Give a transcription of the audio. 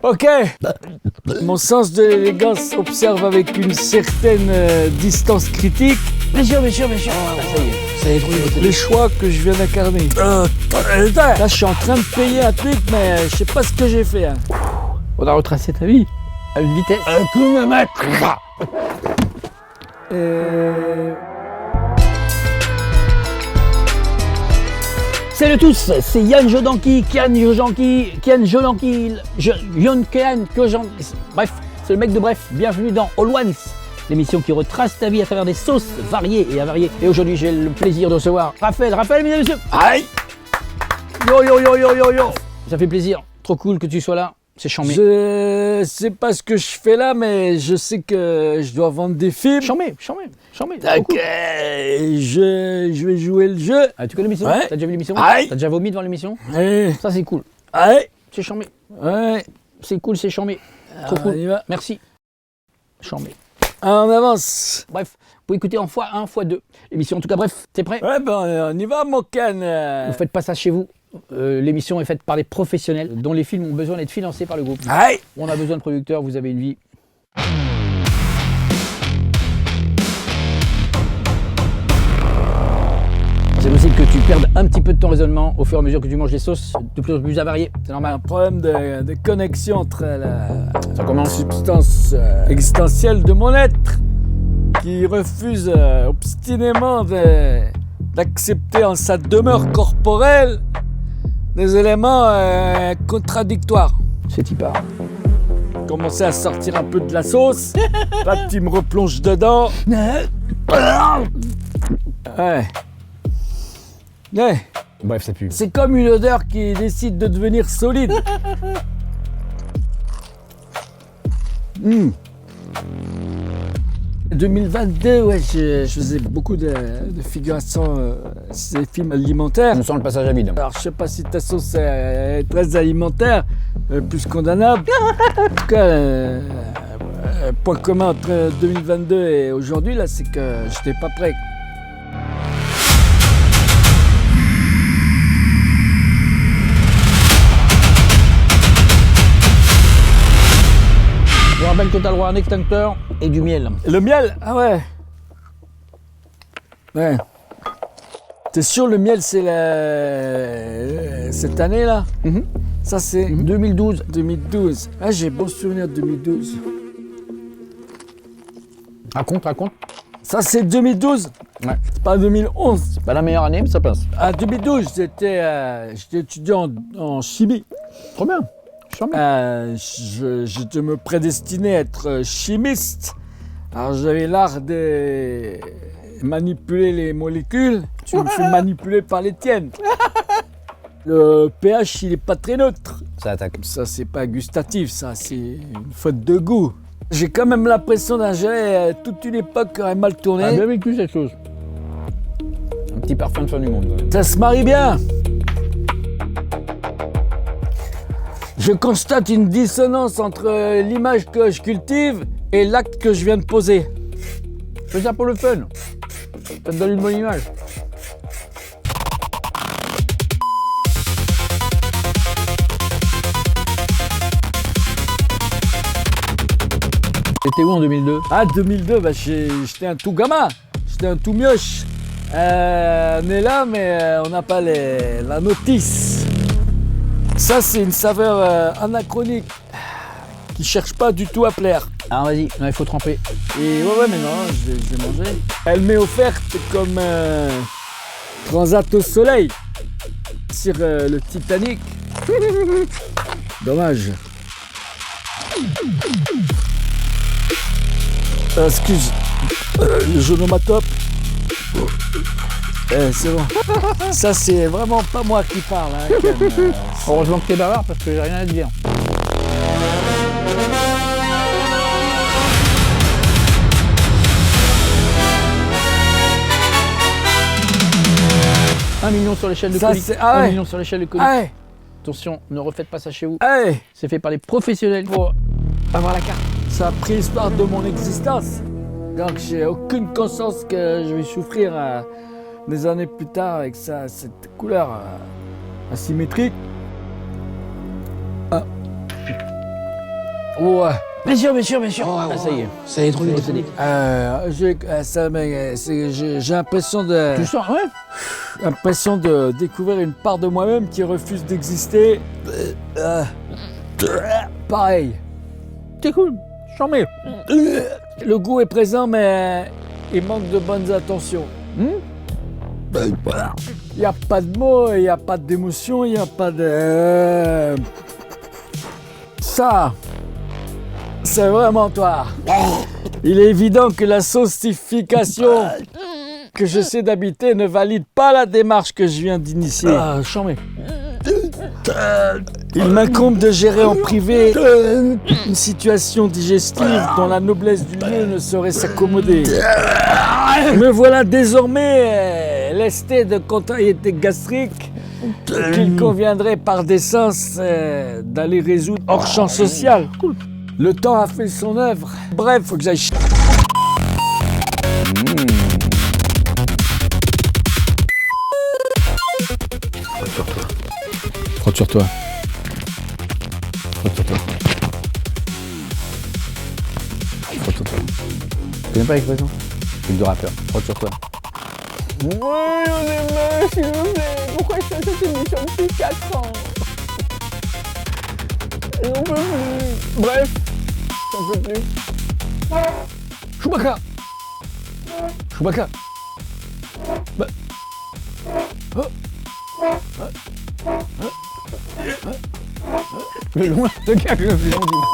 Ok. Mon sens de l'élégance observe avec une certaine distance critique. Bien sûr. Ah, ça y est, ça y est trouvé votre Les choix que je viens d'incarner. Là, je suis en train de payer un truc, mais je sais pas ce que j'ai fait. Hein. On a retracé ta vie à une vitesse. Un coup de maître. Salut à tous, c'est Yann Jodanki, Kian Jodanki, bref, c'est le mec de Bref. Bienvenue dans All Ones, l'émission qui retrace ta vie à travers des sauces variées et avariées. Et aujourd'hui, j'ai le plaisir de recevoir Raphaël, mesdames et messieurs. Aïe. Yo. Ça fait plaisir, trop cool que tu sois là, c'est chambé. Je sais pas ce que je fais là, mais je sais que je dois vendre des films. Chambé. Ok, je vais jouer le jeu. Ah, tu connais l'émission? Ouais. T'as déjà vu l'émission? Aïe. T'as déjà vomi devant l'émission? Ouais. Ça c'est cool, Aïe. c'est chambé. Ouais. C'est cool, c'est chambé. Trop On cool, y va. merci. Chambé. On avance. Bref, vous pouvez écouter en x1, x2 l'émission. En tout cas, bref, t'es prêt? Ouais, ben on y va, mon can. Ne faites pas ça chez vous. L'émission est faite par des professionnels dont les films ont besoin d'être financés par le groupe. Aïe. On a besoin de producteurs, vous avez une vie. C'est possible que tu perdes un petit peu de ton raisonnement au fur et à mesure que tu manges des sauces de plus en plus avariées. C'est normal. Un problème de connexion entre Ça la commence. substance existentielle de mon être qui refuse obstinément d'accepter en sa demeure corporelle des éléments contradictoires. C'est hyper. Commencer à sortir un peu de la sauce, là tu me replonges dedans. Ouais. Bref, ça pue. C'est comme une odeur qui décide de devenir solide. 2022, ouais, je faisais beaucoup de figurations, ces films alimentaires. On sent le passage à vide. Alors, je sais pas si ta sauce est très alimentaire, plus condamnable. En tout cas, point commun entre 2022 et aujourd'hui, là, c'est que j'étais pas prêt. Je vous rappelle que tu as le droit à un extincteur et du miel. Le miel? Ah ouais. Ouais. T'es sûr le miel c'est cette année là? Ça c'est 2012. 2012. Ah j'ai bon souvenir de 2012. Raconte. Ça c'est 2012? Ouais. C'est pas 2011. C'est pas la meilleure année, mais ça passe. Ah 2012 j'étais étudiant en chimie. Trop bien. Chambé. Je me prédestinais à être chimiste. Alors j'avais l'art de manipuler les molécules. Tu me fais manipuler par les tiennes. Le pH il est pas très neutre. Ça attaque. Ça c'est pas gustatif, ça c'est une faute de goût. J'ai quand même l'impression d'ingérer toute une époque qui aurait mal tourné. On a bien vécu cette chose. Un petit parfum de fin du monde. Quand même. Ça se marie bien. Je constate une dissonance entre l'image que je cultive et l'acte que je viens de poser. Fais ça pour le fun. Ça te donne une bonne image. T'étais où en 2002? Ah, 2002, bah, j'étais un tout gamin, j'étais un tout mioche. On est là, mais on n'a pas la notice. Ça, c'est une saveur anachronique qui cherche pas du tout à plaire. Ah vas-y, il faut tremper. Et ouais, mais non, je vais manger. Elle m'est offerte comme transat au soleil sur le Titanic. Dommage. Excuse, le onomatope. C'est bon. Ça, c'est vraiment pas moi qui parle. Hein, Heureusement que t'es bavard parce que j'ai rien à te dire. Un million sur l'échelle de Ça, colis. c'est- ah ouais. 1 million sur l'échelle de colis. Hey, Attention, ne refaites pas ça chez vous. hey, C'est fait par des professionnels pour avoir la carte. ça a pris l'histoire de mon existence. Donc, j'ai aucune conscience que je vais souffrir des années plus tard avec cette couleur asymétrique. Ah. Ouais. Bien sûr, bien sûr, bien sûr. Oh, Ah, ça y est. Ça y est, trop vite. J'ai l'impression de... Tu sens, ouais. L'impression de découvrir une part de moi-même qui refuse d'exister. Pareil. C'est cool. J'en mets. Le goût est présent, mais il manque de bonnes intentions. Il n'y a pas de mots, il n'y a pas d'émotion, il n'y a pas de... Ça, c'est vraiment toi. Il est évident que la saucification que j'essaie d'habiter ne valide pas la démarche que je viens d'initier. Ah, j'en mets. Il m'incombe de gérer en privé une situation digestive dont la noblesse du lieu ne saurait s'accommoder. Me voilà désormais lesté de contrariétés gastriques qu'il conviendrait par décence d'aller résoudre hors champ social. Le temps a fait son œuvre. Bref, faut que j'aille Frotte sur toi. Frotte sur toi. Frotte sur toi. Tu connais pas l'expression? Truc de rappeur. Frotte sur toi. Oui, on est mal, s'il vous plaît. Pourquoi je fais cette émission depuis 4 ans? J'en peux plus. Bref, j'en peux plus. Chewbacca. Chewbacca. Bah. Oh. Le loin, le gars le plus long du monde.